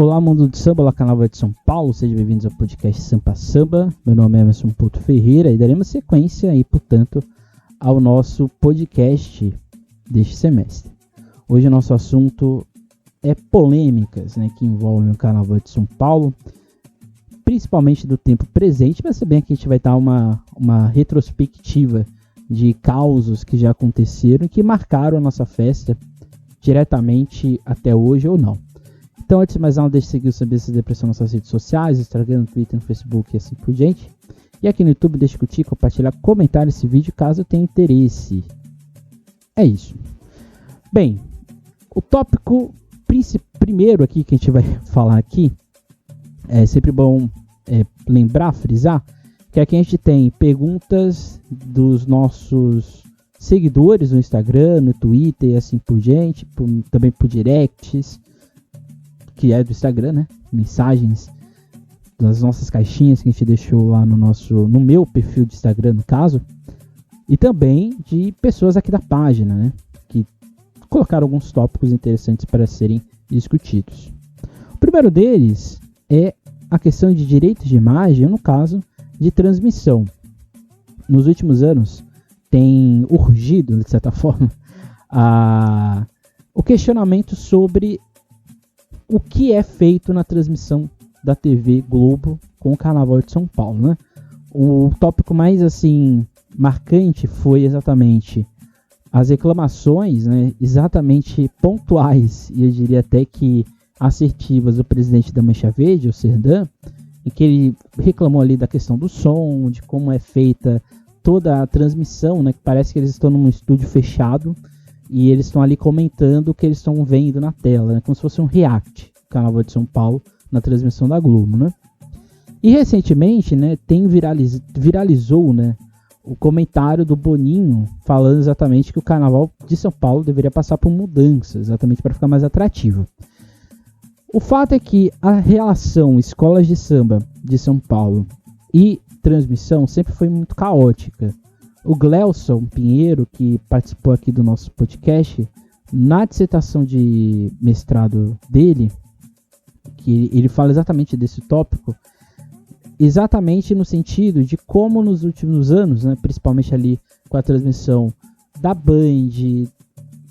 Olá, mundo do samba, olá, Carnaval de São Paulo, sejam bem-vindos ao podcast Sampa Samba. Meu nome é Emerson Porto Ferreira e daremos sequência aí, portanto, ao nosso podcast deste semestre. Hoje o nosso assunto é polêmicas, né, que envolvem o Carnaval de São Paulo, principalmente do tempo presente, mas também aqui a gente vai dar uma retrospectiva de causos que já aconteceram e que marcaram a nossa festa diretamente até hoje ou não. Então, antes de mais nada, deixe de seguir o Saber Depressão nas nossas redes sociais, Instagram, Twitter, Facebook e assim por diante. E aqui no YouTube, deixe de curtir, compartilhar, comentar esse vídeo caso tenha interesse. É isso. Bem, o tópico primeiro aqui que a gente vai falar aqui, é sempre bom lembrar, frisar, que aqui a gente tem perguntas dos nossos seguidores no Instagram, no Twitter e assim por diante, também por directs, que é do Instagram, né? Mensagens das nossas caixinhas que a gente deixou lá no meu perfil de Instagram, no caso, e também de pessoas aqui da página, né? Que colocaram alguns tópicos interessantes para serem discutidos. O primeiro deles é a questão de direitos de imagem, no caso de transmissão. Nos últimos anos tem urgido, de certa forma, o questionamento sobre o que é feito na transmissão da TV Globo com o Carnaval de São Paulo, né? O tópico mais assim marcante foi exatamente as reclamações, né, exatamente pontuais, e eu diria até que assertivas do presidente da Mancha Verde, o Serdã, em que ele reclamou ali da questão do som, de como é feita toda a transmissão, né, que parece que eles estão num estúdio fechado e eles estão ali comentando o que eles estão vendo na tela, né? Como se fosse um react, Carnaval de São Paulo, na transmissão da Globo, né? E recentemente, né, viralizou, né, o comentário do Boninho falando exatamente que o Carnaval de São Paulo deveria passar por mudanças, exatamente para ficar mais atrativo. O fato é que a relação escolas de samba de São Paulo e transmissão sempre foi muito caótica. O Glelson Pinheiro, que participou aqui do nosso podcast, na dissertação de mestrado dele, que ele fala exatamente desse tópico, exatamente no sentido de como nos últimos anos, né, principalmente ali com a transmissão da Band,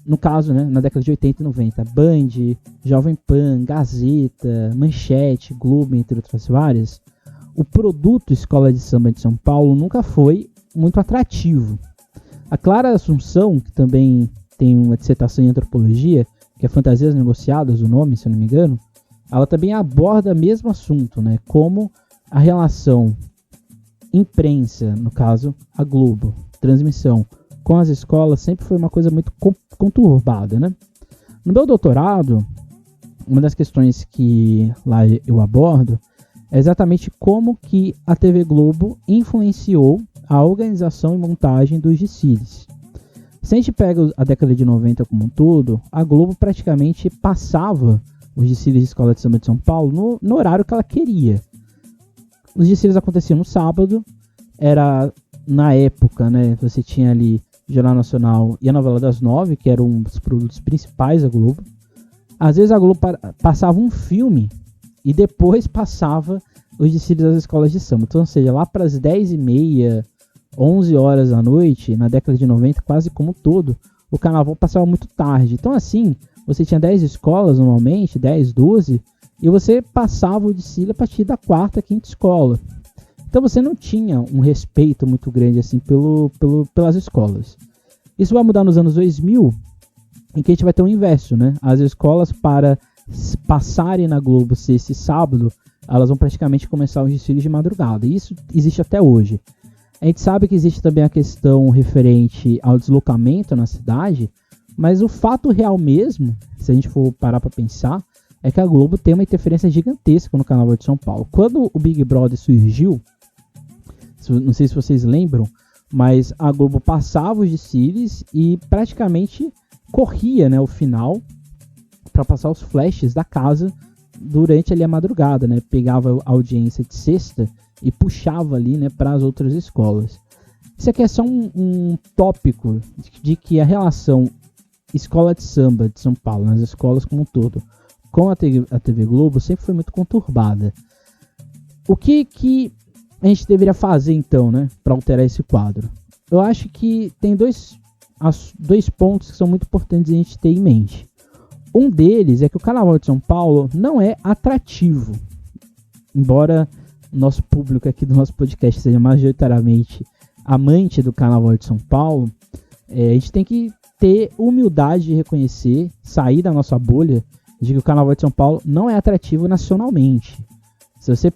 no caso, né, na década de 80 e 90, Band, Jovem Pan, Gazeta, Manchete, Globo, entre outras várias, o produto Escola de Samba de São Paulo nunca foi muito atrativo. A Clara Assunção, que também tem uma dissertação em antropologia, que é Fantasias Negociadas, o nome, se eu não me engano, ela também aborda o mesmo assunto, né? Como a relação imprensa, no caso a Globo, transmissão com as escolas sempre foi uma coisa muito conturbada, né? No meu doutorado, uma das questões que lá eu abordo é exatamente como que a TV Globo influenciou a organização e montagem dos desfiles. Se a gente pega a década de 90 como um todo, a Globo praticamente passava os desfiles de Escola de Samba de São Paulo no horário que ela queria. Os desfiles aconteciam no sábado, era na época, né, você tinha ali o Jornal Nacional e a Novela das 9, que eram um dos produtos principais da Globo. Às vezes a Globo passava um filme e depois passava os desfiles das escolas de samba. Então, ou seja, lá para as 10h30, 11 horas da noite, na década de 90, quase como um todo, o carnaval passava muito tarde. Então, assim, você tinha 10 escolas normalmente, 10, 12, e você passava o desfile a partir da quarta, quinta escola. Então, você não tinha um respeito muito grande assim pelas escolas. Isso vai mudar nos anos 2000, em que a gente vai ter um inverso, né? As escolas, para passarem na Globo esse sábado, elas vão praticamente começar os desfiles de madrugada. E isso existe até hoje. A gente sabe que existe também a questão referente ao deslocamento na cidade, mas o fato real mesmo, se a gente for parar para pensar, é que a Globo tem uma interferência gigantesca no Carnaval de São Paulo. Quando o Big Brother surgiu, não sei se vocês lembram, mas a Globo passava os desfiles e praticamente corria, né, o final para passar os flashes da casa durante ali a madrugada, né? Pegava a audiência de sexta e puxava ali, né, para as outras escolas. Isso aqui é só um tópico de que a relação escola de samba de São Paulo, nas escolas como um todo, com a TV Globo sempre foi muito conturbada. O que a gente deveria fazer então, né, para alterar esse quadro? Eu acho que tem dois pontos que são muito importantes a gente ter em mente. Um deles é que o Carnaval de São Paulo não é atrativo. Embora o nosso público aqui do nosso podcast seja majoritariamente amante do Carnaval de São Paulo, a gente tem que ter humildade de reconhecer, sair da nossa bolha, de que o Carnaval de São Paulo não é atrativo nacionalmente. Se você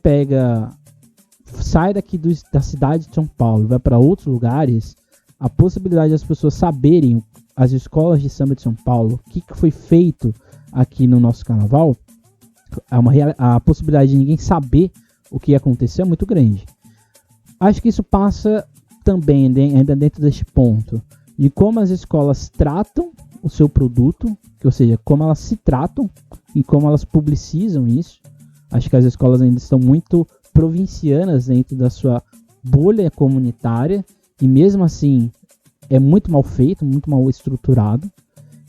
sai daqui da cidade de São Paulo e vai para outros lugares, a possibilidade das pessoas saberem, as escolas de samba de São Paulo, o que foi feito aqui no nosso carnaval, a possibilidade de ninguém saber o que aconteceu é muito grande. Acho que isso passa também, ainda dentro deste ponto, de como as escolas tratam o seu produto, ou seja, como elas se tratam e como elas publicizam isso. Acho que as escolas ainda estão muito provincianas dentro da sua bolha comunitária e mesmo assim é muito mal feito, muito mal estruturado.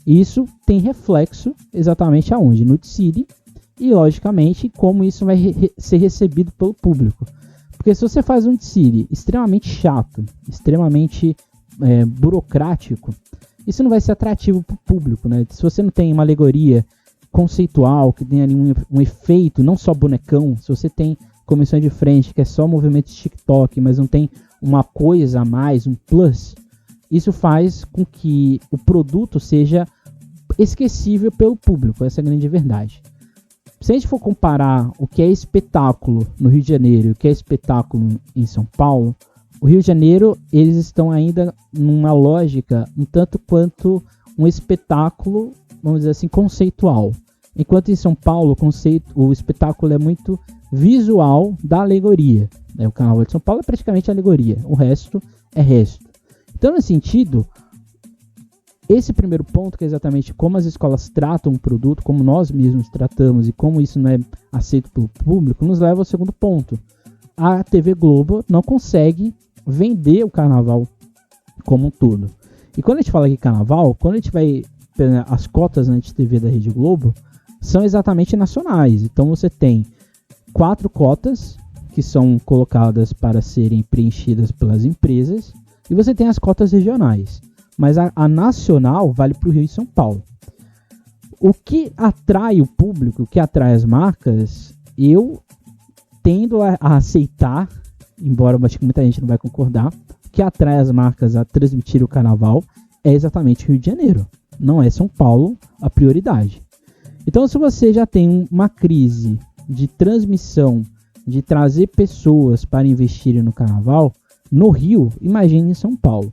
E isso tem reflexo exatamente aonde? No desfile e, logicamente, como isso vai ser recebido pelo público. Porque se você faz um desfile extremamente chato, extremamente burocrático, isso não vai ser atrativo para o público, né? Se você não tem uma alegoria conceitual, que tem ali um efeito, não só bonecão, se você tem comissão de frente, que é só movimento de TikTok, mas não tem uma coisa a mais, um plus, isso faz com que o produto seja esquecível pelo público, essa é a grande verdade. Se a gente for comparar o que é espetáculo no Rio de Janeiro e o que é espetáculo em São Paulo, o Rio de Janeiro, eles estão ainda numa lógica um tanto quanto um espetáculo, vamos dizer assim, conceitual. Enquanto em São Paulo o espetáculo é muito visual da alegoria. O Carnaval de São Paulo é praticamente alegoria, o resto é resto. Então, nesse sentido, esse primeiro ponto, que é exatamente como as escolas tratam o produto, como nós mesmos tratamos e como isso não é aceito pelo público, nos leva ao segundo ponto. A TV Globo não consegue vender o carnaval como um todo. E quando a gente fala aqui carnaval, quando a gente vai... As cotas na TV da Rede Globo são exatamente nacionais. Então você tem 4 cotas que são colocadas para serem preenchidas pelas empresas e você tem as cotas regionais. Mas a nacional vale para o Rio e São Paulo. O que atrai o público, o que atrai as marcas, eu tendo a aceitar, embora eu acho que muita gente não vai concordar, o que atrai as marcas a transmitir o carnaval é exatamente o Rio de Janeiro. Não é São Paulo a prioridade. Então, se você já tem uma crise de transmissão, de trazer pessoas para investirem no carnaval, no Rio, imagine em São Paulo.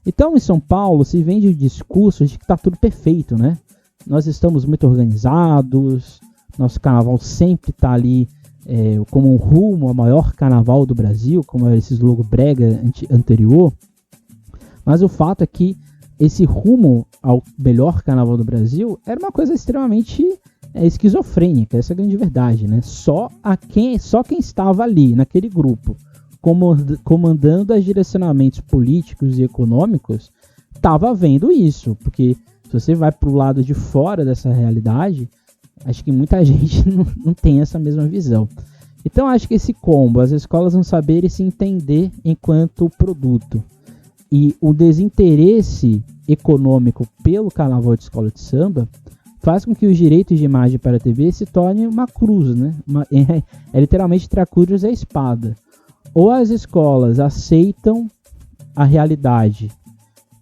Então, em São Paulo, se vende o discurso de que está tudo perfeito, né? Nós estamos muito organizados, nosso carnaval sempre está ali como um rumo ao maior carnaval do Brasil, como é esse slogan brega anterior. Mas o fato é que esse rumo ao melhor carnaval do Brasil era uma coisa extremamente esquizofrênica, essa é a grande verdade, né? Só quem estava ali, naquele grupo, comandando os direcionamentos políticos e econômicos, estava vendo isso, porque se você vai para o lado de fora dessa realidade, acho que muita gente não tem essa mesma visão. Então acho que esse combo, as escolas não saberem se entender enquanto produto, e o desinteresse econômico pelo carnaval de escola de samba faz com que os direitos de imagem para a TV se tornem uma cruz, né? É literalmente entre a cruz e a espada. Ou as escolas aceitam a realidade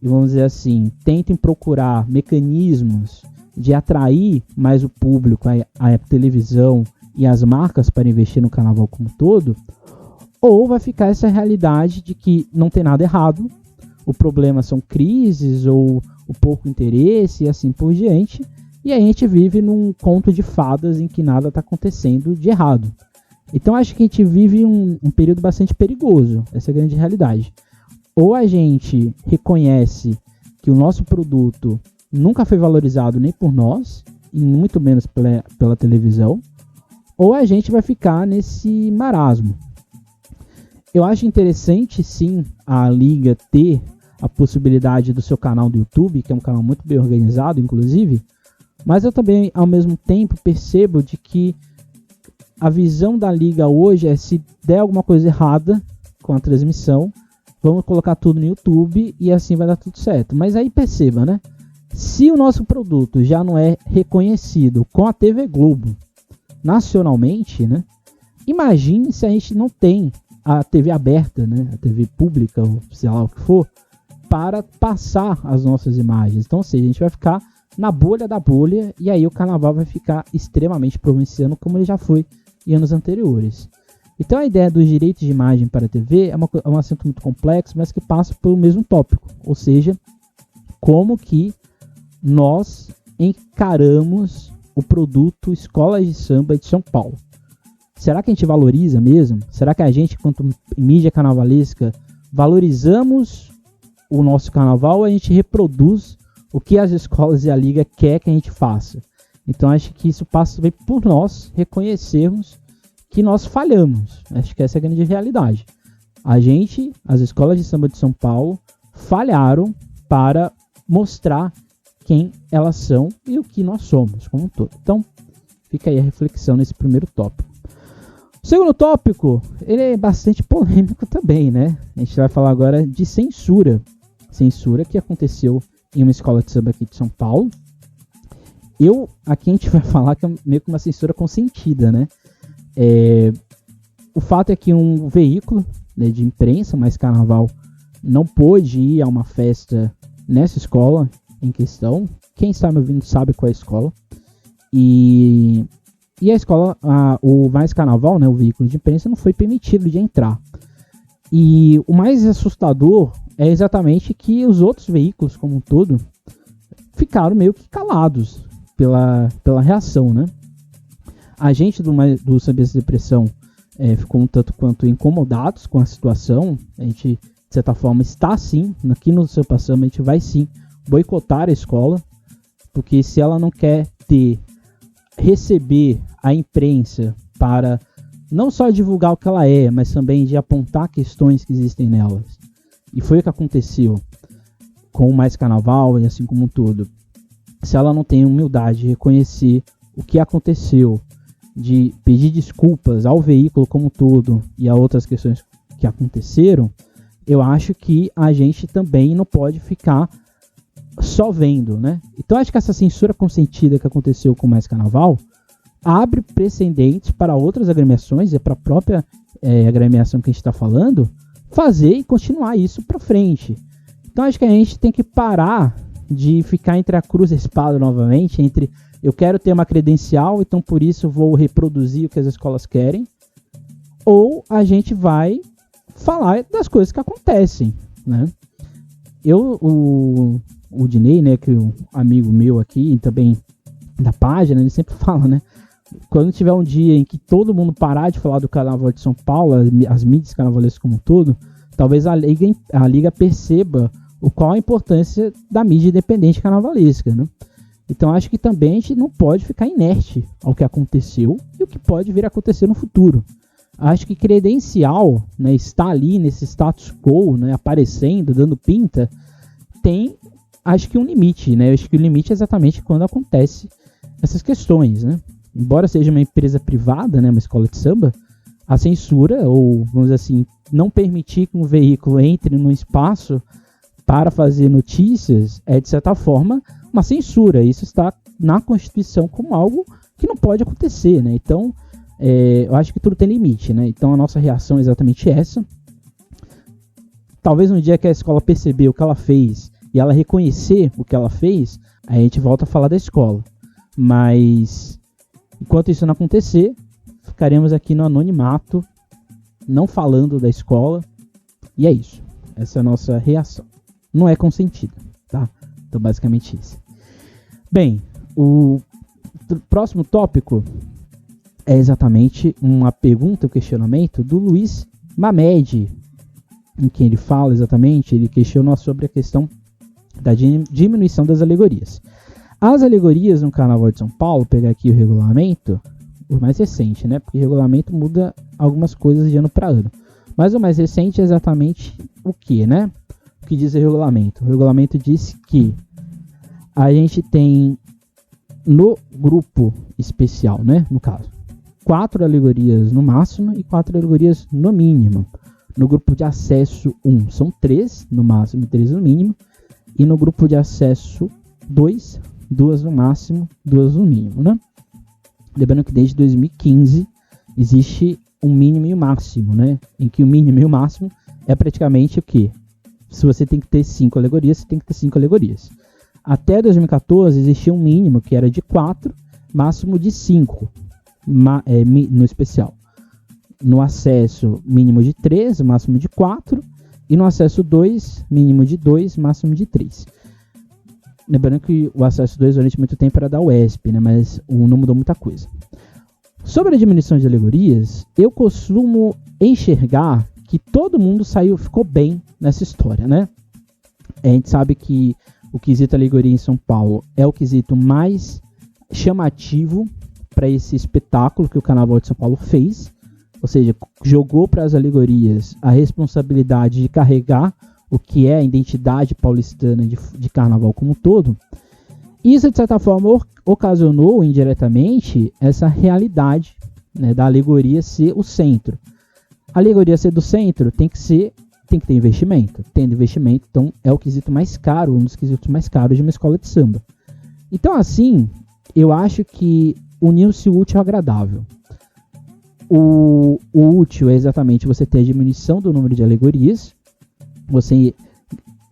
e, vamos dizer assim, tentem procurar mecanismos de atrair mais o público, a televisão e as marcas para investir no carnaval como um todo, ou vai ficar essa realidade de que não tem nada errado, o problema são crises ou o pouco interesse e assim por diante, e a gente vive num conto de fadas em que nada está acontecendo de errado. Então acho que a gente vive um período bastante perigoso, essa é a grande realidade. Ou a gente reconhece que o nosso produto nunca foi valorizado nem por nós, e muito menos pela televisão, ou a gente vai ficar nesse marasmo. Eu acho interessante, sim, a Liga ter a possibilidade do seu canal do YouTube, que é um canal muito bem organizado, inclusive, Mas eu também, ao mesmo tempo, percebo de que a visão da liga hoje é, se der alguma coisa errada com a transmissão, vamos colocar tudo no YouTube e assim vai dar tudo certo. Mas aí perceba, né? Se o nosso produto já não é reconhecido com a TV Globo nacionalmente, né? Imagine se a gente não tem a TV aberta, né? A TV pública, ou sei lá o que for, para passar as nossas imagens. Então, ou seja, a gente vai ficar na bolha da bolha, e aí o carnaval vai ficar extremamente provinciano, como ele já foi em anos anteriores. Então a ideia dos direitos de imagem para a TV é um assunto muito complexo, mas que passa pelo mesmo tópico, ou seja, como que nós encaramos o produto Escola de Samba de São Paulo. Será que a gente valoriza mesmo? Será que a gente, quanto mídia carnavalesca, valorizamos o nosso carnaval, ou a gente reproduz o que as escolas e a liga quer que a gente faça? Então acho que isso passa também por nós reconhecermos que nós falhamos. Acho que essa é a grande realidade. As escolas de samba de São Paulo, falharam para mostrar quem elas são e o que nós somos como um todo. Então fica aí a reflexão nesse primeiro tópico. O segundo tópico, ele é bastante polêmico também, né? A gente vai falar agora de censura. Censura que aconteceu em uma escola de samba aqui de São Paulo. Aqui a gente vai falar que é meio que uma censura consentida, né? O fato é que um veículo, né, de imprensa, mais carnaval, não pôde ir a uma festa nessa escola em questão. Quem está me ouvindo sabe qual é a escola. E a escola, o Mais Carnaval, né, o veículo de imprensa, não foi permitido de entrar. E o mais assustador é exatamente que os outros veículos, como um todo, ficaram meio que calados pela reação, né? A gente do Samba e Depressão ficou um tanto quanto incomodados com a situação. A gente, de certa forma, está sim, aqui no Samba Samba, a gente vai sim boicotar a escola, porque se ela não quer receber a imprensa para não só divulgar o que ela é, mas também de apontar questões que existem nelas. E foi o que aconteceu com o Mais Carnaval e assim como um todo. Se ela não tem humildade de reconhecer o que aconteceu, de pedir desculpas ao veículo como um todo e a outras questões que aconteceram, eu acho que a gente também não pode ficar só vendo, né? Então acho que essa censura consentida que aconteceu com o Mais Carnaval abre precedentes para outras agremiações e para a própria agremiação que a gente está falando fazer e continuar isso para frente. Então acho que a gente tem que parar de ficar entre a cruz e a espada novamente, entre eu quero ter uma credencial, então por isso vou reproduzir o que as escolas querem, ou a gente vai falar das coisas que acontecem, né? O Dinei, né, que é um amigo meu aqui, e também da página, ele sempre fala, né, quando tiver um dia em que todo mundo parar de falar do Carnaval de São Paulo, as mídias carnavalescas como um todo, talvez a liga perceba qual a importância da mídia independente carnavalesca, né? Então acho que também a gente não pode ficar inerte ao que aconteceu e o que pode vir a acontecer no futuro. Acho que credencial, né, está ali nesse status quo, né, aparecendo, dando pinta, tem, acho que um limite, né? Acho que o limite é exatamente quando acontece essas questões, né? Embora seja uma empresa privada, né, uma escola de samba, a censura, ou vamos dizer assim, não permitir que um veículo entre no espaço para fazer notícias é, de certa forma, uma censura. Isso está na Constituição como algo que não pode acontecer, né? Então, eu acho que tudo tem limite, né? Então, a nossa reação é exatamente essa. Talvez no dia que a escola perceber o que ela fez e ela reconhecer o que ela fez, aí a gente volta a falar da escola. Mas, enquanto isso não acontecer, ficaremos aqui no anonimato, não falando da escola. E é isso. Essa é a nossa reação. Não é consentida, tá? Então, basicamente isso. Bem, o próximo tópico é exatamente uma pergunta, um questionamento do Luiz Mamed, em que ele fala exatamente, ele questiona sobre a questão da diminuição das alegorias. As alegorias no Carnaval de São Paulo, pegar aqui o regulamento, o mais recente, né? Porque o regulamento muda algumas coisas de ano para ano. Mas o mais recente é exatamente o que, né? O que diz o regulamento? O regulamento diz que a gente tem no grupo especial, né, no caso, 4 alegorias no máximo e 4 alegorias no mínimo. No grupo de acesso 1 são 3 no máximo e 3 no mínimo. E no grupo de acesso 2, 2 no máximo, 2 no mínimo, né? Lembrando que desde 2015 existe um mínimo e um máximo, né? Em que o mínimo e o máximo é praticamente o quê? Se você tem que ter 5 alegorias, você tem que ter 5 alegorias. Até 2014 existia um mínimo que era de 4, máximo de 5 no especial. No acesso, mínimo de 3, máximo de 4. E no acesso 2, mínimo de 2, máximo de 3. Lembrando que o acesso 2 durante muito tempo era da UESP, né? Mas não mudou muita coisa. Sobre a diminuição de alegorias, eu costumo enxergar que todo mundo ficou bem nessa história, né? A gente sabe que o quesito alegoria em São Paulo é o quesito mais chamativo para esse espetáculo que o Carnaval de São Paulo fez. Ou seja, jogou para as alegorias a responsabilidade de carregar o que é a identidade paulistana de carnaval como um todo. Isso, de certa forma, ocasionou indiretamente essa realidade, né, da alegoria ser o centro. A alegoria ser do centro tem que ter investimento. Tendo investimento, então é o quesito mais caro, um dos quesitos mais caros de uma escola de samba. Então, assim, eu acho que uniu-se o útil ao agradável. O útil é exatamente você ter a diminuição do número de alegorias, você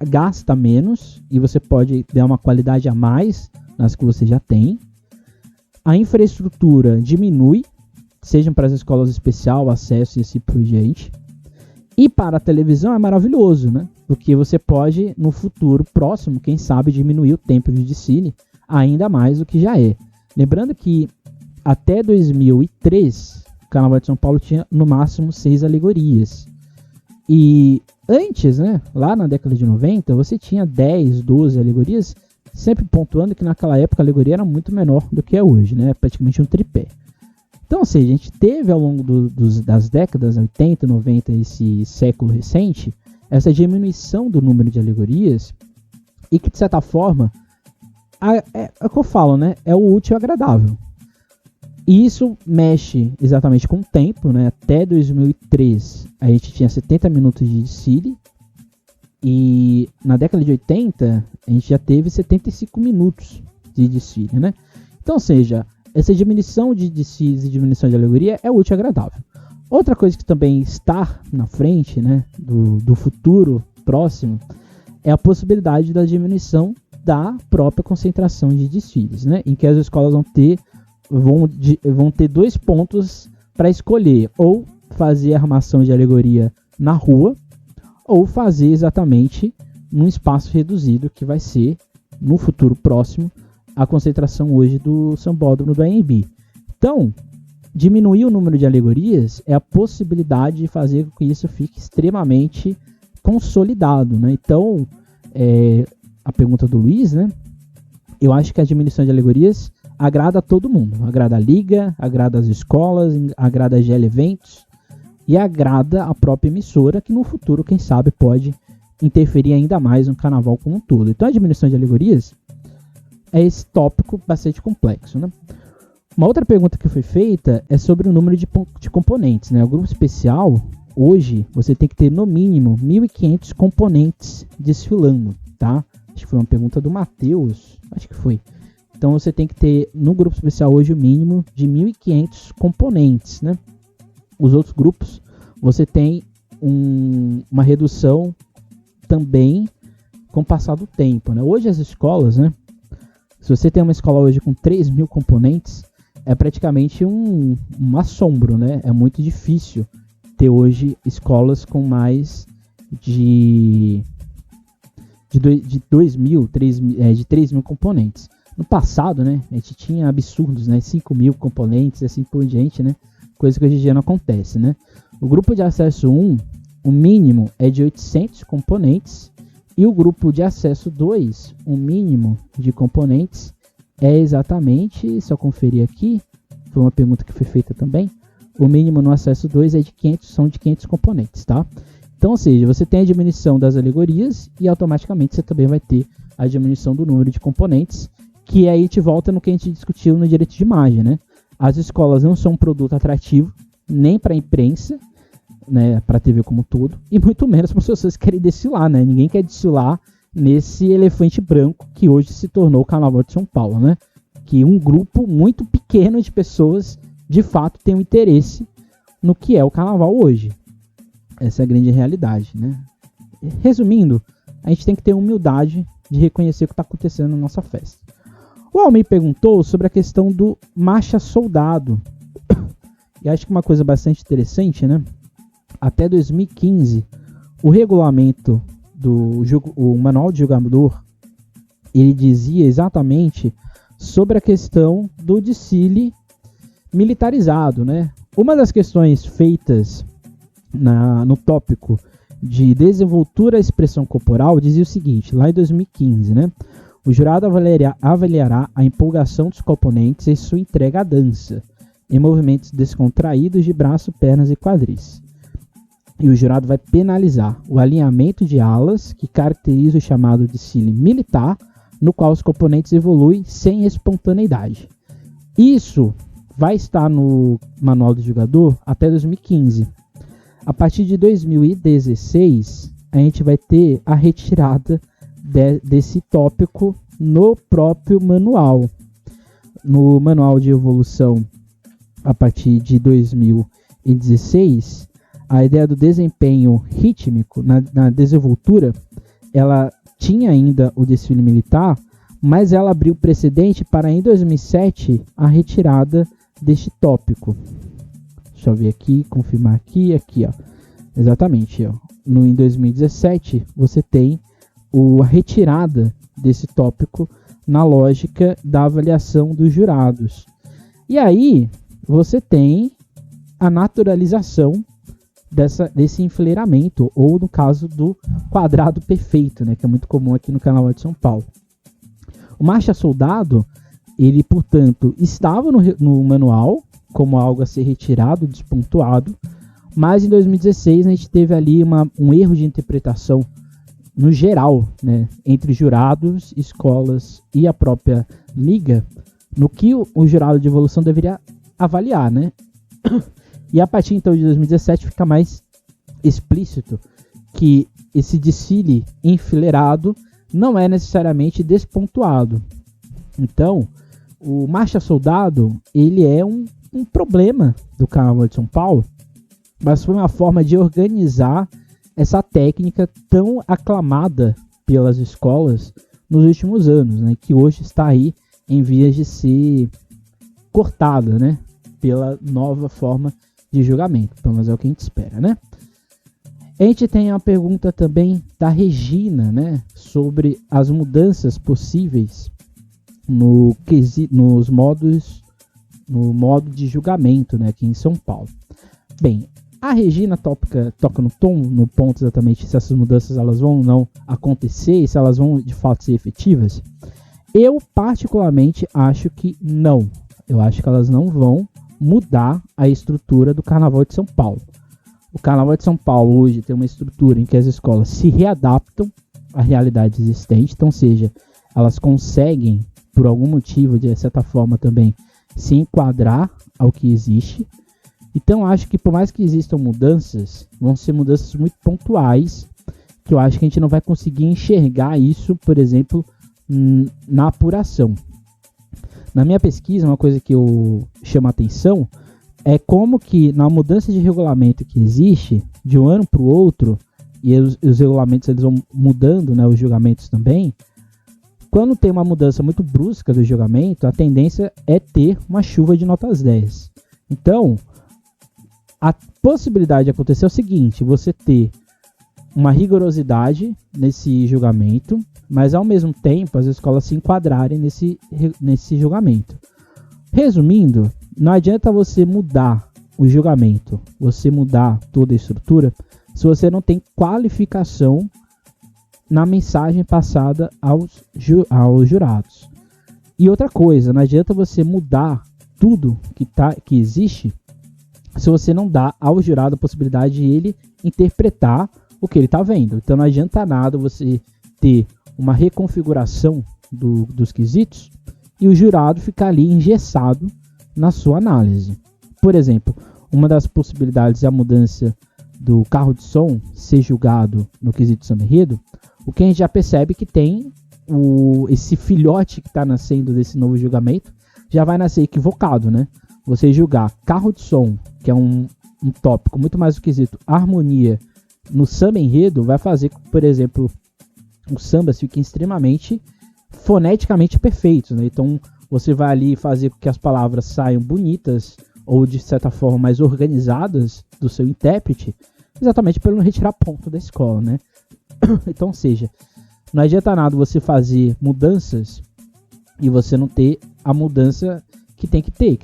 gasta menos e você pode dar uma qualidade a mais nas que você já tem. A infraestrutura diminui, sejam para as escolas especial, acesso e assim por diante. E para a televisão é maravilhoso, né? Porque você pode, no futuro próximo, quem sabe, diminuir o tempo de desfile ainda mais do que já é. Lembrando que até 2003... o Carnaval de São Paulo tinha no máximo 6 alegorias. E antes, né, lá na década de 90, você tinha 10, 12 alegorias, sempre pontuando que naquela época a alegoria era muito menor do que é hoje, né, praticamente um tripé. Então, ou seja, a gente teve ao longo das décadas 80, 90, esse século recente, essa diminuição do número de alegorias e que, de certa forma, é o que eu falo, né, é o útil e agradável. E isso mexe exatamente com o tempo, né? Até 2003 a gente tinha 70 minutos de desfile e na década de 80 a gente já teve 75 minutos de desfile, né? Então, ou seja, essa diminuição de desfiles e diminuição de alegoria é útil e agradável. Outra coisa que também está na frente, né, do futuro próximo é a possibilidade da diminuição da própria concentração de desfiles, né? Em que as escolas vão ter 2 pontos para escolher, ou fazer a armação de alegoria na rua, ou fazer exatamente num espaço reduzido, que vai ser, no futuro próximo, a concentração hoje do Sambódromo do AMB. Então, diminuir o número de alegorias é a possibilidade de fazer com que isso fique extremamente consolidado, né? Então, a pergunta do Luiz, né? Eu acho que a diminuição de alegorias agrada a todo mundo. Agrada a Liga, agrada as escolas, agrada a GL Eventos e agrada a própria emissora, que no futuro, quem sabe, pode interferir ainda mais no carnaval como um todo. Então a diminuição de alegorias é esse tópico bastante complexo, né? Uma outra pergunta que foi feita é sobre o número de componentes, né? O grupo especial, hoje, você tem que ter no mínimo 1.500 componentes desfilando, tá? Acho que foi uma pergunta do Matheus, acho que foi. Então você tem que ter no grupo especial hoje o mínimo de 1.500 componentes, né? Os outros grupos você tem uma redução também com o passar do tempo, né? Hoje as escolas, né? Se você tem uma escola hoje com 3.000 componentes, é praticamente um assombro, né? É muito difícil ter hoje escolas com mais de 3.000 componentes. No passado, né, a gente tinha absurdos, né, 5.000 componentes e assim por diante, né, coisa que hoje em dia não acontece, né. O grupo de acesso 1, o mínimo é de 800 componentes e o grupo de acesso 2, o mínimo de componentes é exatamente, se eu conferir aqui, foi uma pergunta que foi feita também, o mínimo no acesso 2 é de 500 componentes, tá? Então, ou seja, você tem a diminuição das alegorias e automaticamente você também vai ter a diminuição do número de componentes, que aí a gente volta no que a gente discutiu no direito de imagem, né? As escolas não são um produto atrativo, nem para a imprensa, né, para a TV como um todo, e muito menos para as pessoas que querem desfilar, né? Ninguém quer desfilar nesse elefante branco que hoje se tornou o Carnaval de São Paulo, né? Que um grupo muito pequeno de pessoas, de fato, tem um interesse no que é o Carnaval hoje. Essa é a grande realidade, né? Resumindo, a gente tem que ter humildade de reconhecer o que está acontecendo na nossa festa. O Almir perguntou sobre a questão do marcha soldado. E acho que uma coisa bastante interessante, né? Até 2015, o regulamento o manual de jogador, ele dizia exatamente sobre a questão do desfile militarizado, né? Uma das questões feitas no tópico de desenvoltura e expressão corporal dizia o seguinte, lá em 2015, né? O jurado avaliará a empolgação dos componentes e sua entrega à dança, em movimentos descontraídos de braço, pernas e quadris. E o jurado vai penalizar o alinhamento de alas, que caracteriza o chamado desfile militar, no qual os componentes evoluem sem espontaneidade. Isso vai estar no manual do jogador até 2015. A partir de 2016, a gente vai ter a retirada desse tópico no próprio manual. No manual de evolução, a partir de 2016, a ideia do desempenho rítmico na desenvoltura, ela tinha ainda o desfile militar, mas ela abriu precedente para, em 2007, a retirada deste tópico. Deixa eu ver aqui, confirmar aqui, ó. Exatamente, ó. Em 2017, você tem a retirada desse tópico na lógica da avaliação dos jurados. E aí, você tem a naturalização desse enfileiramento, ou no caso do quadrado perfeito, né, que é muito comum aqui no Carnaval de São Paulo. O marcha soldado, ele, portanto, estava no manual como algo a ser retirado, despontuado, mas em 2016 a gente teve ali um erro de interpretação no geral, né, entre jurados, escolas e a própria liga, no que o jurado de evolução deveria avaliar, né? E a partir então de 2017 fica mais explícito que esse desfile enfileirado não é necessariamente despontuado. Então, o marcha soldado, ele é um problema do Carnaval de São Paulo, mas foi uma forma de organizar essa técnica tão aclamada pelas escolas nos últimos anos, né, que hoje está aí em vias de ser cortada, né, pela nova forma de julgamento. Então, mas é o que a gente espera, né? A gente tem a pergunta também da Regina, né, sobre as mudanças possíveis no modo de julgamento, né, aqui em São Paulo. Bem, a Regina toca no ponto exatamente se essas mudanças elas vão ou não acontecer e se elas vão de fato ser efetivas. Eu particularmente acho que não. Eu acho que elas não vão mudar a estrutura do Carnaval de São Paulo. O Carnaval de São Paulo hoje tem uma estrutura em que as escolas se readaptam à realidade existente, então, seja, elas conseguem, por algum motivo, de certa forma também, se enquadrar ao que existe. Então, acho que por mais que existam mudanças, vão ser mudanças muito pontuais, que eu acho que a gente não vai conseguir enxergar isso, por exemplo, na apuração. Na minha pesquisa, uma coisa que eu chamo a atenção é como que na mudança de regulamento que existe, de um ano para o outro, e os regulamentos eles vão mudando, né, os julgamentos também, quando tem uma mudança muito brusca do julgamento, a tendência é ter uma chuva de notas 10. Então, a possibilidade de acontecer é o seguinte, você ter uma rigorosidade nesse julgamento, mas ao mesmo tempo as escolas se enquadrarem nesse julgamento. Resumindo, não adianta você mudar o julgamento, você mudar toda a estrutura, se você não tem qualificação na mensagem passada aos jurados. E outra coisa, não adianta você mudar tudo que existe se você não dá ao jurado a possibilidade de ele interpretar o que ele está vendo. Então não adianta nada você ter uma reconfiguração dos quesitos e o jurado ficar ali engessado na sua análise. Por exemplo, uma das possibilidades é a mudança do carro de som ser julgado no quesito samba enredo, o que a gente já percebe que tem esse filhote que está nascendo desse novo julgamento, já vai nascer equivocado, né? Você julgar carro de som, que é um tópico muito mais do quesito harmonia, no samba enredo, vai fazer que, por exemplo, os sambas fiquem extremamente foneticamente perfeitos, né? Então você vai ali fazer com que as palavras saiam bonitas ou de certa forma mais organizadas do seu intérprete, exatamente para não retirar ponto da escola, né? Então, ou seja, não adianta nada você fazer mudanças e você não ter a mudança que tem que ter,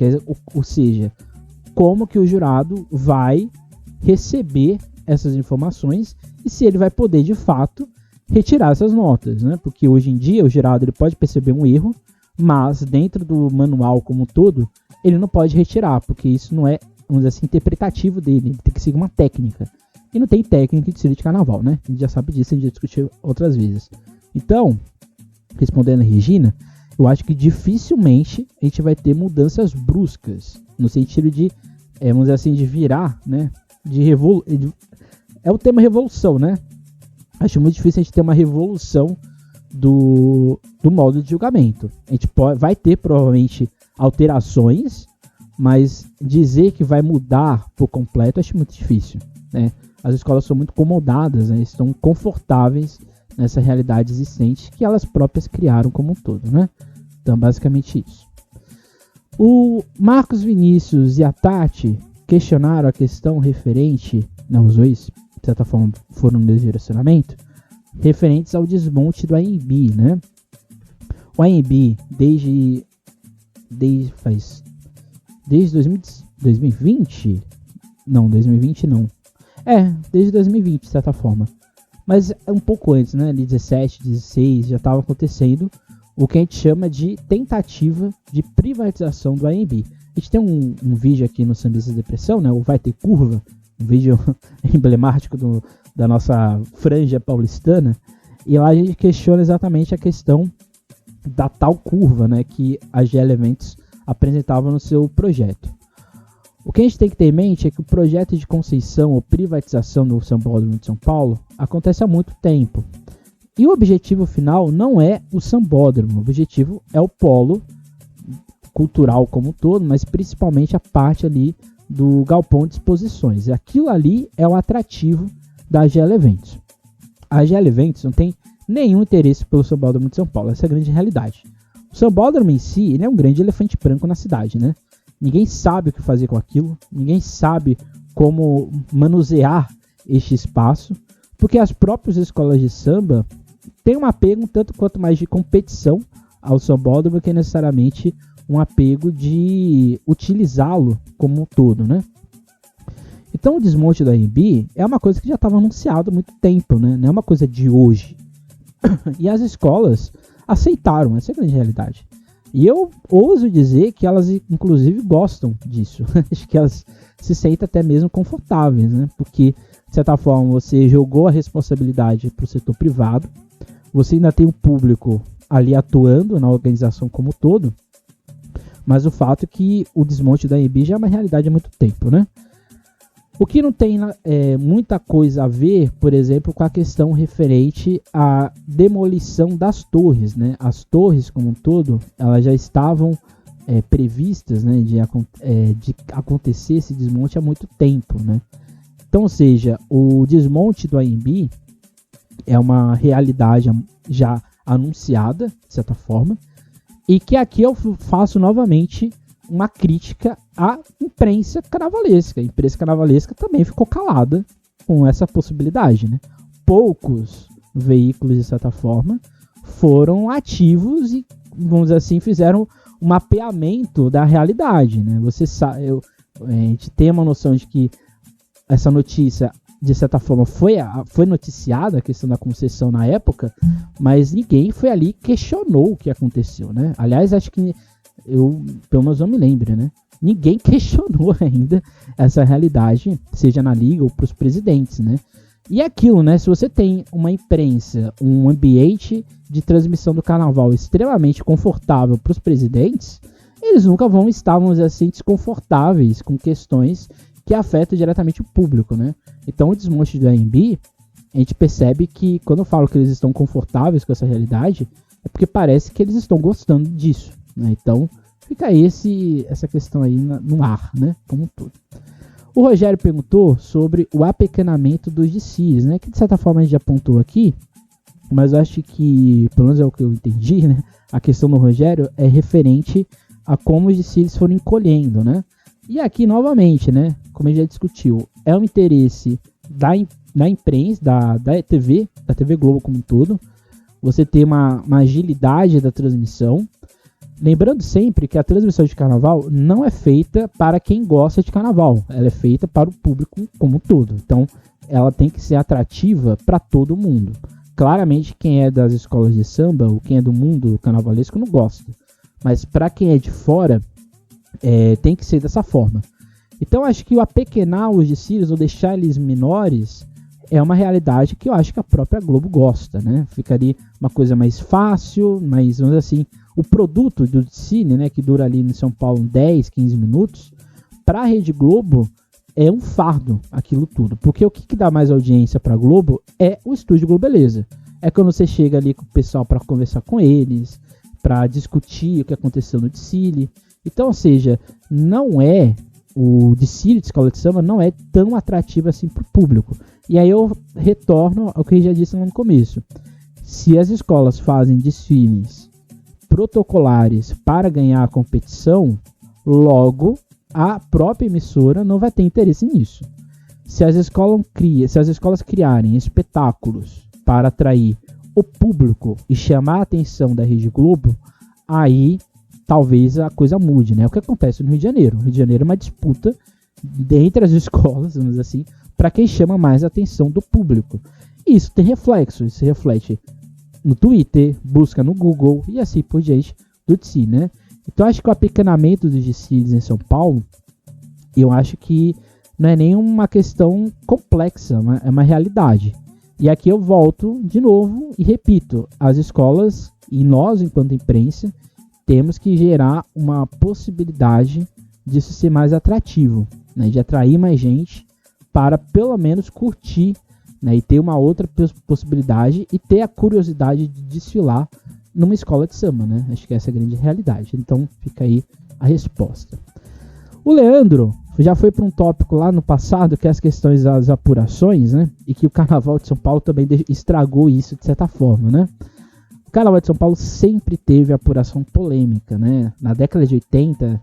ou seja, como que o jurado vai receber essas informações e se ele vai poder de fato retirar essas notas, né? Porque hoje em dia o jurado ele pode perceber um erro, mas dentro do manual como um todo, ele não pode retirar, porque isso não é, vamos dizer assim, interpretativo dele, ele tem que seguir uma técnica. E não tem técnica de desfile de carnaval, né? A gente já sabe disso, a gente já discutiu outras vezes. Então, respondendo a Regina, eu acho que dificilmente a gente vai ter mudanças bruscas, no sentido de, vamos dizer assim, de virar, né? É o tema revolução, né? Acho muito difícil a gente ter uma revolução do modo de julgamento. A gente vai ter provavelmente alterações, mas dizer que vai mudar por completo acho muito difícil, né? As escolas são muito acomodadas, né? Estão confortáveis nessa realidade existente que elas próprias criaram como um todo, né? Então, basicamente isso. O Marcos Vinícius e a Tati questionaram a questão referente, os dois, de certa forma, foram no mesmo direcionamento, referentes ao desmonte do AMB, né? O AMB, desde 2020? Não, 2020 não. Desde 2020, de certa forma. Mas um pouco antes, né? Ali 17, 16, já estava acontecendo o que a gente chama de tentativa de privatização do AMB. A gente tem um vídeo aqui no Sambistas Depressão, né? O Vai Ter Curva, um vídeo emblemático da nossa franja paulistana. E lá a gente questiona exatamente a questão da tal curva, né? Que a GL Eventos apresentava no seu projeto. O que a gente tem que ter em mente é que o projeto de concessão ou privatização do Sambódromo de São Paulo acontece há muito tempo. E o objetivo final não é o Sambódromo, o objetivo é o polo cultural como um todo, mas principalmente a parte ali do galpão de exposições. E aquilo ali é o atrativo da GL Eventos. A GL Eventos não tem nenhum interesse pelo Sambódromo de São Paulo, essa é a grande realidade. O Sambódromo em si, ele é um grande elefante branco na cidade, né? Ninguém sabe o que fazer com aquilo, ninguém sabe como manusear este espaço, porque as próprias escolas de samba têm um apego um tanto quanto mais de competição ao sambódromo que necessariamente um apego de utilizá-lo como um todo, né? Então o desmonte do AMB é uma coisa que já estava anunciado há muito tempo, né? Não é uma coisa de hoje. E as escolas aceitaram, essa é a grande realidade. E eu ouso dizer que elas, inclusive, gostam disso. Acho que elas se sentem até mesmo confortáveis, né? Porque, de certa forma, você jogou a responsabilidade para o setor privado, você ainda tem um público ali atuando na organização como um todo, mas o fato é que o desmonte da AMB já é uma realidade há muito tempo, né? O que não tem muita coisa a ver, por exemplo, com a questão referente à demolição das torres, né? As torres, como um todo, elas já estavam previstas, né, de acontecer esse desmonte há muito tempo, né? Então, ou seja, o desmonte do AMB é uma realidade já anunciada, de certa forma, e que aqui eu faço novamente uma crítica à imprensa carnavalesca. A imprensa carnavalesca também ficou calada com essa possibilidade, né? Poucos veículos, de certa forma, foram ativos e, vamos dizer assim, fizeram um mapeamento da realidade, né? Você sabe, a gente tem uma noção de que essa notícia, de certa forma, foi noticiada, a questão da concessão na época, mas ninguém foi ali e questionou o que aconteceu, né? Aliás, acho que pelo menos eu me lembro, né? Ninguém questionou ainda essa realidade, seja na liga ou para os presidentes, né? E é aquilo, né? Se você tem uma imprensa, um ambiente de transmissão do carnaval extremamente confortável para os presidentes, eles nunca vão estar, vamos dizer assim, desconfortáveis com questões que afetam diretamente o público, né? Então, o desmonte do AMB, a gente percebe que, quando eu falo que eles estão confortáveis com essa realidade, é porque parece que eles estão gostando disso, né? Então, fica aí essa questão aí no ar, né? Como um todo. O Rogério perguntou sobre o apequenamento dos desfiles, né? Que de certa forma a gente já apontou aqui, mas eu acho que, pelo menos é o que eu entendi, né? A questão do Rogério é referente a como os desfiles foram encolhendo, né? E aqui, novamente, né? Como a gente já discutiu, é um interesse da imprensa, da TV Globo como um todo. Você ter uma agilidade da transmissão. Lembrando sempre que a transmissão de carnaval não é feita para quem gosta de carnaval. Ela é feita para o público como um todo. Então, ela tem que ser atrativa para todo mundo. Claramente, quem é das escolas de samba ou quem é do mundo carnavalesco não gosta. Mas para quem é de fora, tem que ser dessa forma. Então, acho que o apequenar os desfiles ou deixar eles menores é uma realidade que eu acho que a própria Globo gosta, né? Ficaria uma coisa mais fácil, mais, vamos dizer assim, o produto do desfile, né, que dura ali em São Paulo 10, 15 minutos, para a Rede Globo é um fardo aquilo tudo. Porque o que dá mais audiência para a Globo é o Estúdio Globeleza. É quando você chega ali com o pessoal para conversar com eles, para discutir o que aconteceu no desfile. Então, ou seja, não é o desfile de escola de samba não é tão atrativo assim para o público. E aí eu retorno ao que eu já disse no começo. Se as escolas fazem desfiles protocolares para ganhar a competição, logo a própria emissora não vai ter interesse nisso. Se as escolas criarem espetáculos para atrair o público e chamar a atenção da Rede Globo, aí talvez a coisa mude, né? O que acontece no Rio de Janeiro? O Rio de Janeiro é uma disputa entre as escolas, vamos dizer assim, para quem chama mais a atenção do público. E isso tem reflexo, isso reflete no Twitter, busca no Google e assim por diante do desfile, né? Então acho que o apequenamento dos desfiles em São Paulo, eu acho que não é nem uma questão complexa, é uma realidade. E aqui eu volto de novo e repito, as escolas e nós, enquanto imprensa, temos que gerar uma possibilidade disso ser mais atrativo, né? De atrair mais gente para pelo menos curtir, né? E ter uma outra possibilidade e ter a curiosidade de desfilar numa escola de samba, né? Acho que essa é a grande realidade. Então fica aí a resposta. O Leandro já foi para um tópico lá no passado, que é as questões das apurações, né? E que o Carnaval de São Paulo também estragou isso de certa forma, né? O Carnaval de São Paulo sempre teve apuração polêmica, né? Na década de 80,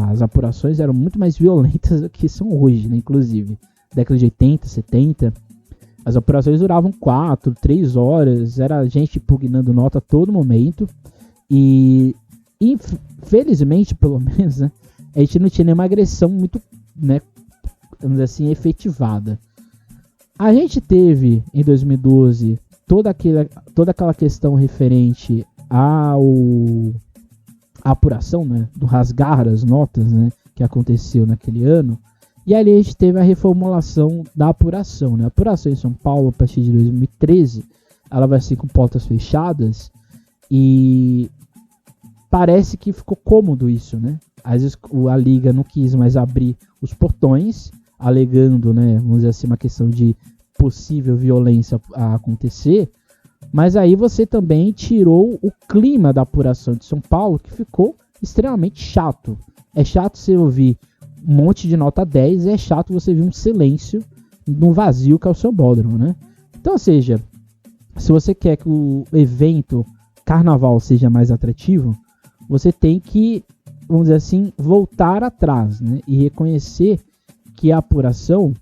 as apurações eram muito mais violentas do que são hoje, né? Inclusive, década de 80, 70, as apurações duravam 4, 3 horas, era gente pugnando nota a todo momento. E, infelizmente, pelo menos, né? A gente não tinha nenhuma agressão muito, né, vamos dizer assim, efetivada. A gente teve, em 2012, toda aquela questão referente à apuração, né, do rasgar as notas, né, que aconteceu naquele ano. E ali a gente teve a reformulação da apuração, né? A apuração em São Paulo, a partir de 2013, ela vai ser com portas fechadas e parece que ficou cômodo isso, né? Às vezes a Liga não quis mais abrir os portões, alegando, né, vamos dizer assim, uma questão de possível violência a acontecer, mas aí você também tirou o clima da apuração de São Paulo, que ficou extremamente chato. É chato você ouvir um monte de nota 10, é chato você ver um silêncio no vazio que é o seu bódromo, né? Então, ou seja, se você quer que o evento carnaval seja mais atrativo, você tem que, vamos dizer assim, voltar atrás, né? E reconhecer que a apuração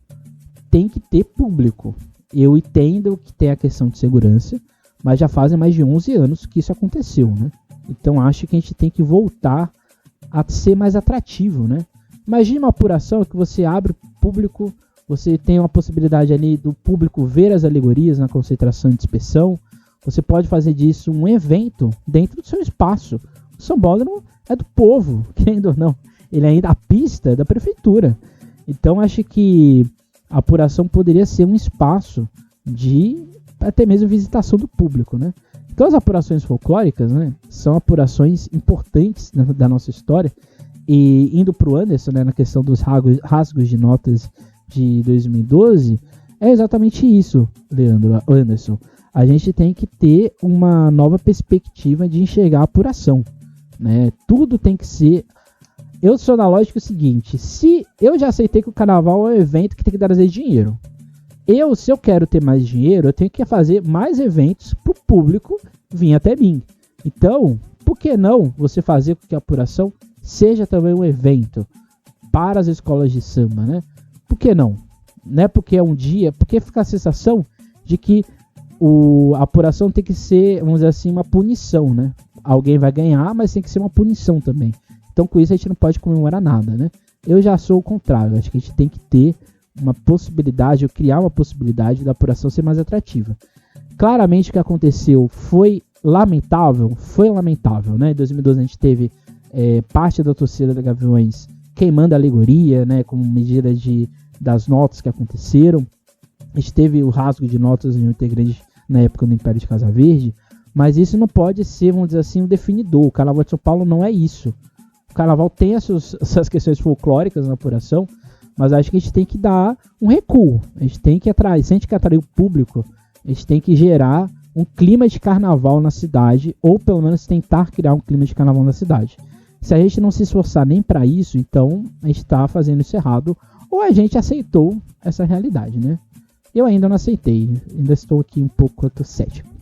tem que ter público. Eu entendo que tem a questão de segurança, mas já fazem mais de 11 anos que isso aconteceu, né? Então acho que a gente tem que voltar a ser mais atrativo, né? Imagina uma apuração que você abre público, você tem uma possibilidade ali do público ver as alegorias na concentração e dispersão. Você pode fazer disso um evento dentro do seu espaço. O São Paulo é do povo, querendo ou não. Ele ainda, a pista é da prefeitura. Então acho que a apuração poderia ser um espaço de até mesmo visitação do público, né? Então as apurações folclóricas, né, são apurações importantes da nossa história. E indo para o Anderson, né, na questão dos rasgos de notas de 2012, é exatamente isso, Anderson. A gente tem que ter uma nova perspectiva de enxergar a apuração, né? Tudo tem que ser... Eu sou da lógica seguinte: se eu já aceitei que o carnaval é um evento que tem que trazer dinheiro, se eu quero ter mais dinheiro, eu tenho que fazer mais eventos para o público vir até mim. Então, por que não você fazer com que a apuração seja também um evento para as escolas de samba, né? Por que não? Não é porque é um dia, porque fica a sensação de que a apuração tem que ser, vamos dizer assim, uma punição, né? Alguém vai ganhar, mas tem que ser uma punição também. Então, com isso, a gente não pode comemorar nada, né? Eu já sou o contrário. Acho que a gente tem que ter uma possibilidade, ou criar uma possibilidade da apuração ser mais atrativa. Claramente, o que aconteceu foi lamentável, né? Em 2012, a gente teve parte da torcida da Gaviões queimando a alegoria, né? Como medida das notas que aconteceram. A gente teve o rasgo de notas em Monte Grande na época do Império de Casa Verde, mas isso não pode ser, vamos dizer assim, um definidor. O Carnaval de São Paulo não é isso. O Carnaval tem essas questões folclóricas na apuração, mas acho que a gente tem que dar um recuo. A gente tem que atrair, se a gente quer atrair o público, a gente tem que gerar um clima de carnaval na cidade, ou pelo menos tentar criar um clima de carnaval na cidade. Se a gente não se esforçar nem para isso, então a gente está fazendo isso errado, ou a gente aceitou essa realidade, né? Eu ainda não aceitei, ainda estou aqui um pouco cético.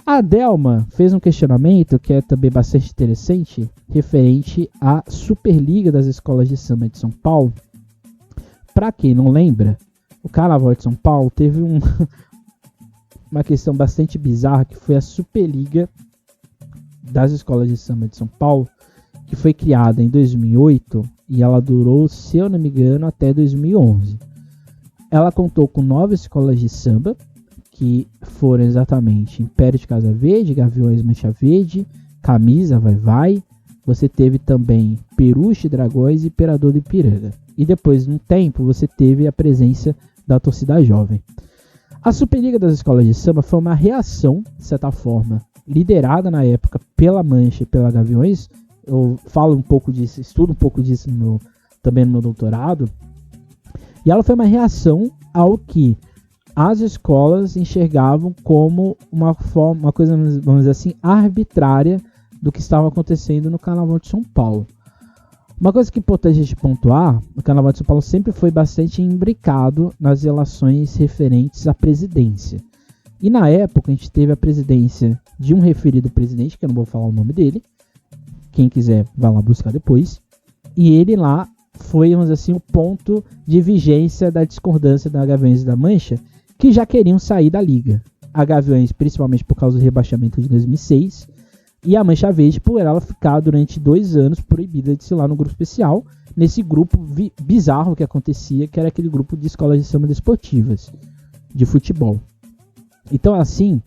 A Delma fez um questionamento que é também bastante interessante, referente à Superliga das Escolas de Samba de São Paulo. Para quem não lembra, o Carnaval de São Paulo teve uma questão bastante bizarra, que foi a Superliga das Escolas de Samba de São Paulo, que foi criada em 2008 e ela durou, se eu não me engano, até 2011. Ela contou com 9 escolas de samba, que foram exatamente Império de Casa Verde, Gaviões Mancha Verde, Camisa, Vai. Você teve também Peruche, Dragões e Imperador do Ipiranga. E depois, num tempo, você teve a presença da torcida jovem. A Superliga das Escolas de Samba foi uma reação, de certa forma, liderada na época pela Mancha e pela Gaviões. Eu falo um pouco disso, estudo um pouco disso também no meu doutorado. E ela foi uma reação ao que as escolas enxergavam como uma coisa, vamos dizer assim, arbitrária do que estava acontecendo no Carnaval de São Paulo. Uma coisa que é importante a gente pontuar, o Carnaval de São Paulo sempre foi bastante imbricado nas relações referentes à presidência. E na época a gente teve a presidência de um referido presidente, que eu não vou falar o nome dele, quem quiser vai lá buscar depois, e ele lá foi, vamos dizer assim, o ponto de vigência da discordância da Gaviões e da Mancha, que já queriam sair da liga. A Gaviões, principalmente por causa do rebaixamento de 2006, e a Mancha Verde por ela ficar durante 2 anos proibida de se lá no grupo especial, nesse grupo bizarro que acontecia, que era aquele grupo de escolas de samba desportivas, de futebol. Então, assim,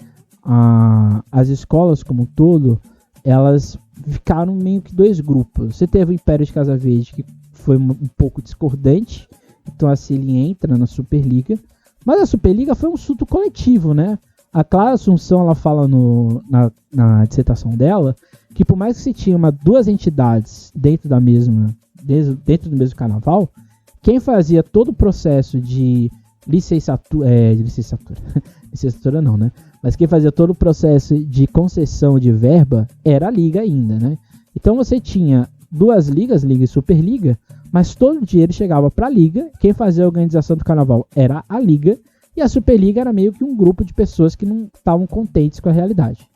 as escolas como um todo, elas ficaram meio que 2 grupos. Você teve o Império de Casa Verde, que foi um pouco discordante, então assim ele entra na Superliga, mas a Superliga foi um surto coletivo, né? A Clara Assunção, ela fala na dissertação dela, que por mais que você tinha 2 entidades dentro do mesmo carnaval, quem fazia todo o processo de licenciatura não, né? Mas quem fazia todo o processo de concessão de verba era a Liga ainda, né? Então você tinha 2 ligas, Liga e Superliga, mas todo o dinheiro chegava para a Liga, quem fazia a organização do carnaval era a Liga, e a Superliga era meio que um grupo de pessoas que não estavam contentes com a realidade.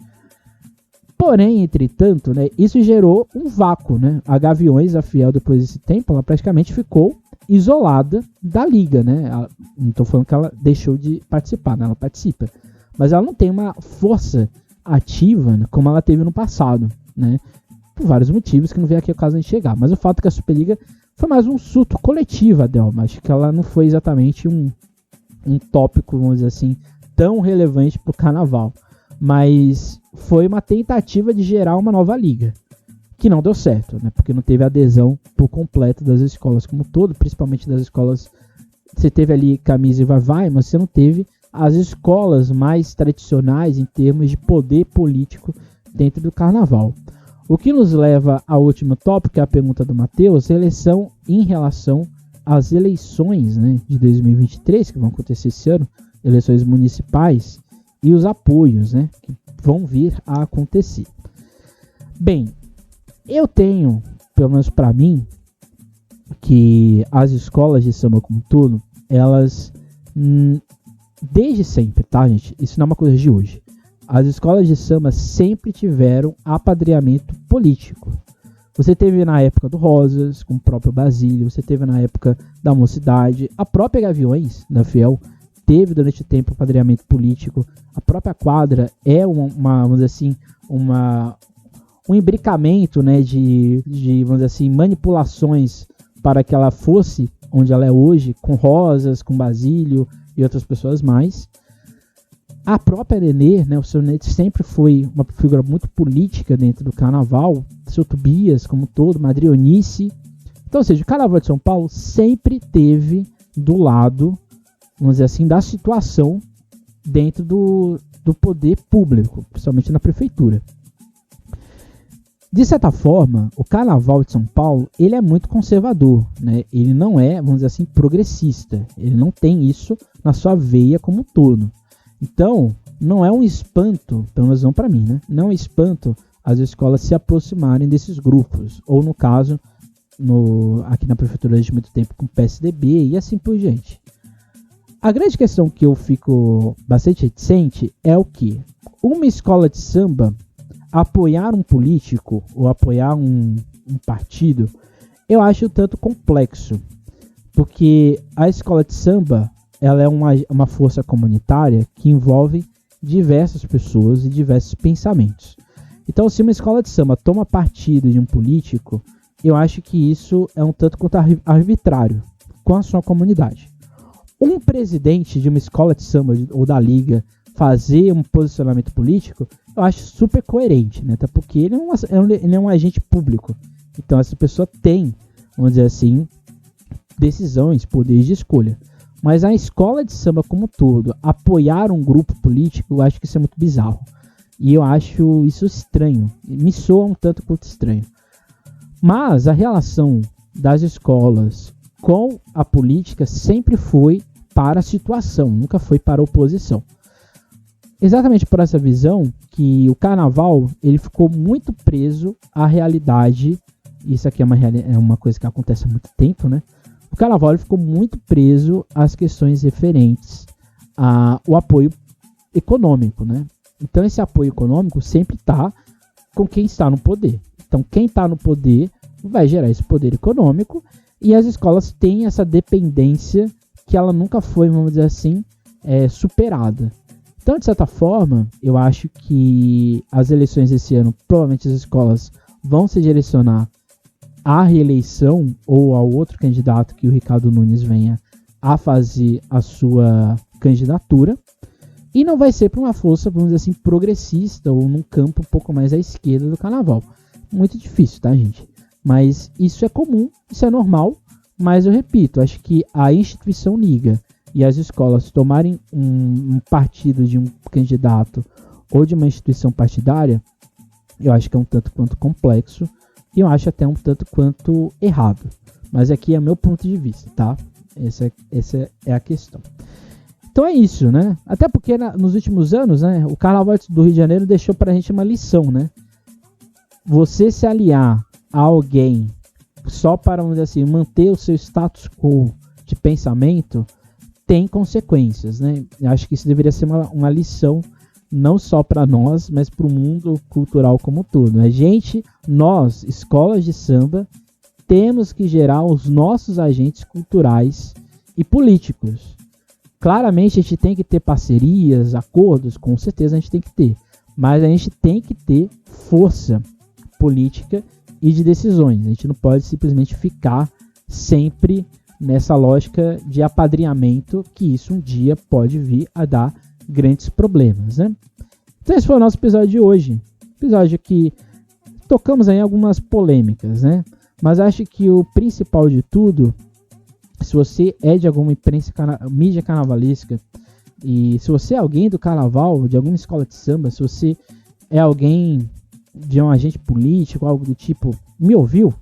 Porém, entretanto, né, isso gerou um vácuo, né? A Gaviões, a Fiel, depois desse tempo, ela praticamente ficou isolada da Liga, né? Não estou falando que ela deixou de participar, né? Ela participa. Mas ela não tem uma força ativa, né, como ela teve no passado, né? Por vários motivos que não vem aqui o caso de chegar. Mas o fato é que a Superliga foi mais um surto coletivo, Adelma. Acho que ela não foi exatamente um tópico, vamos dizer assim, tão relevante para o carnaval. Mas foi uma tentativa de gerar uma nova liga, que não deu certo, né? Porque não teve adesão por completo das escolas como um todo, principalmente das escolas você teve ali camisa e vai, mas você não teve as escolas mais tradicionais em termos de poder político dentro do carnaval. O que nos leva ao último tópico, que é a pergunta do Matheus, eleição em relação às eleições, né, de 2023, que vão acontecer esse ano, eleições municipais, e os apoios, né, que vão vir a acontecer. Bem, eu tenho, pelo menos para mim, que as escolas de samba como um todo, elas, desde sempre, tá, gente? Isso não é uma coisa de hoje. As escolas de samba sempre tiveram apadrinhamento político. Você teve na época do Rosas, com o próprio Basílio, você teve na época da Mocidade, a própria Gaviões, da Fiel, teve durante o tempo apadrinhamento político. A própria quadra é vamos dizer assim, um imbricamento, né, de, vamos dizer assim, manipulações para que ela fosse onde ela é hoje, com Rosas, com Basílio e outras pessoas mais. A própria Nenê, né, o seu Nenê sempre foi uma figura muito política dentro do carnaval, seu Tobias como todo, Madrionice. Então, ou seja, o Carnaval de São Paulo sempre teve do lado, vamos dizer assim, da situação dentro do poder público, principalmente na prefeitura. De certa forma, o Carnaval de São Paulo, ele é muito conservador, né? Ele não é, vamos dizer assim, progressista. Ele não tem isso na sua veia como um todo. Então, não é um espanto, pelo menos não para mim, né? Não é um espanto as escolas se aproximarem desses grupos. Ou no caso, aqui na prefeitura de muito tempo com o PSDB e assim por diante. A grande questão que eu fico bastante reticente é o que? Uma escola de samba apoiar um político ou apoiar um partido, eu acho tanto complexo, porque a escola de samba, ela é uma força comunitária que envolve diversas pessoas e diversos pensamentos. Então, se uma escola de samba toma partido de um político, eu acho que isso é um tanto quanto arbitrário com a sua comunidade. Um presidente de uma escola de samba ou da liga fazer um posicionamento político, eu acho super coerente, né? Até porque ele é um agente público. Então essa pessoa tem, vamos dizer assim, decisões, poderes de escolha. Mas a escola de samba como um todo, apoiar um grupo político, eu acho que isso é muito bizarro. E eu acho isso estranho. Me soa um tanto quanto estranho. Mas a relação das escolas com a política sempre foi para a situação, nunca foi para a oposição. Exatamente por essa visão que o carnaval ele ficou muito preso à realidade. Isso aqui é uma coisa que acontece há muito tempo, né? O carnaval ele ficou muito preso às questões referentes ao apoio econômico, né? Então esse apoio econômico sempre está com quem está no poder. Então quem está no poder vai gerar esse poder econômico e as escolas têm essa dependência que ela nunca foi, vamos dizer assim, superada. Então, de certa forma, eu acho que as eleições desse ano, provavelmente as escolas vão se direcionar à reeleição ou ao outro candidato que o Ricardo Nunes venha a fazer a sua candidatura. E não vai ser para uma força, vamos dizer assim, progressista ou num campo um pouco mais à esquerda do carnaval. Muito difícil, tá, gente? Mas isso é comum, isso é normal. Mas eu repito, acho que a instituição liga e as escolas tomarem um partido de um candidato ou de uma instituição partidária, eu acho que é um tanto quanto complexo e eu acho até um tanto quanto errado. Mas aqui é meu ponto de vista, tá? Essa é a questão. Então é isso, né? Até porque nos últimos anos, né, o Carnaval do Rio de Janeiro deixou pra gente uma lição, né? Você se aliar a alguém só para, vamos dizer assim, manter o seu status quo de pensamento tem consequências, né? Eu acho que isso deveria ser uma lição não só para nós, mas para o mundo cultural como um todo. Nós, escolas de samba, temos que gerar os nossos agentes culturais e políticos. Claramente a gente tem que ter parcerias, acordos, com certeza a gente tem que ter. Mas a gente tem que ter força política e de decisões. A gente não pode simplesmente ficar sempre nessa lógica de apadrinhamento, que isso um dia pode vir a dar grandes problemas, né? Então esse foi o nosso episódio de hoje. Episódio que tocamos aí algumas polêmicas, né? Mas acho que o principal de tudo Se você é de alguma mídia carnavalesca, e se você é alguém do carnaval, de alguma escola de samba, se você é alguém de um agente político, algo do tipo, me ouviu?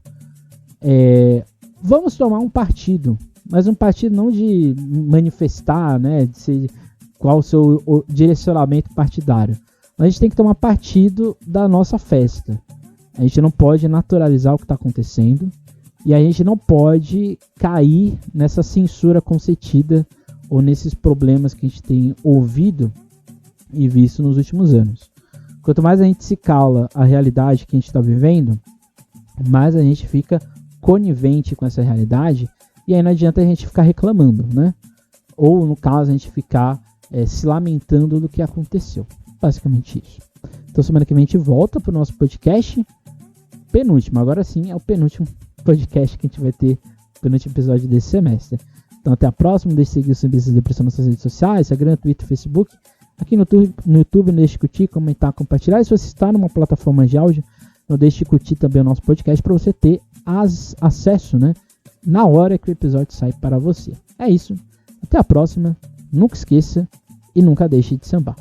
Vamos tomar um partido, mas um partido não de manifestar, né, de ser qual o seu direcionamento partidário. Mas a gente tem que tomar partido da nossa festa. A gente não pode naturalizar o que está acontecendo e a gente não pode cair nessa censura concedida ou nesses problemas que a gente tem ouvido e visto nos últimos anos. Quanto mais a gente se cala a realidade que a gente está vivendo, mais a gente fica conivente com essa realidade e aí não adianta a gente ficar reclamando, né? Ou, no caso, a gente ficar se lamentando do que aconteceu. Basicamente isso. Então, semana que vem a gente volta pro nosso podcast penúltimo. Agora sim, é o penúltimo podcast que a gente vai ter, penúltimo episódio desse semestre. Então, até a próxima. Deixe de seguir o Sambistas de Depressão nas nossas redes sociais, Instagram, Twitter, Facebook. Aqui no YouTube, não deixe de curtir, comentar, compartilhar. E se você está numa plataforma de áudio, não deixe de curtir também o nosso podcast para você ter acesso, né, na hora que o episódio sai para você. É isso. Até a próxima. Nunca esqueça e nunca deixe de sambar.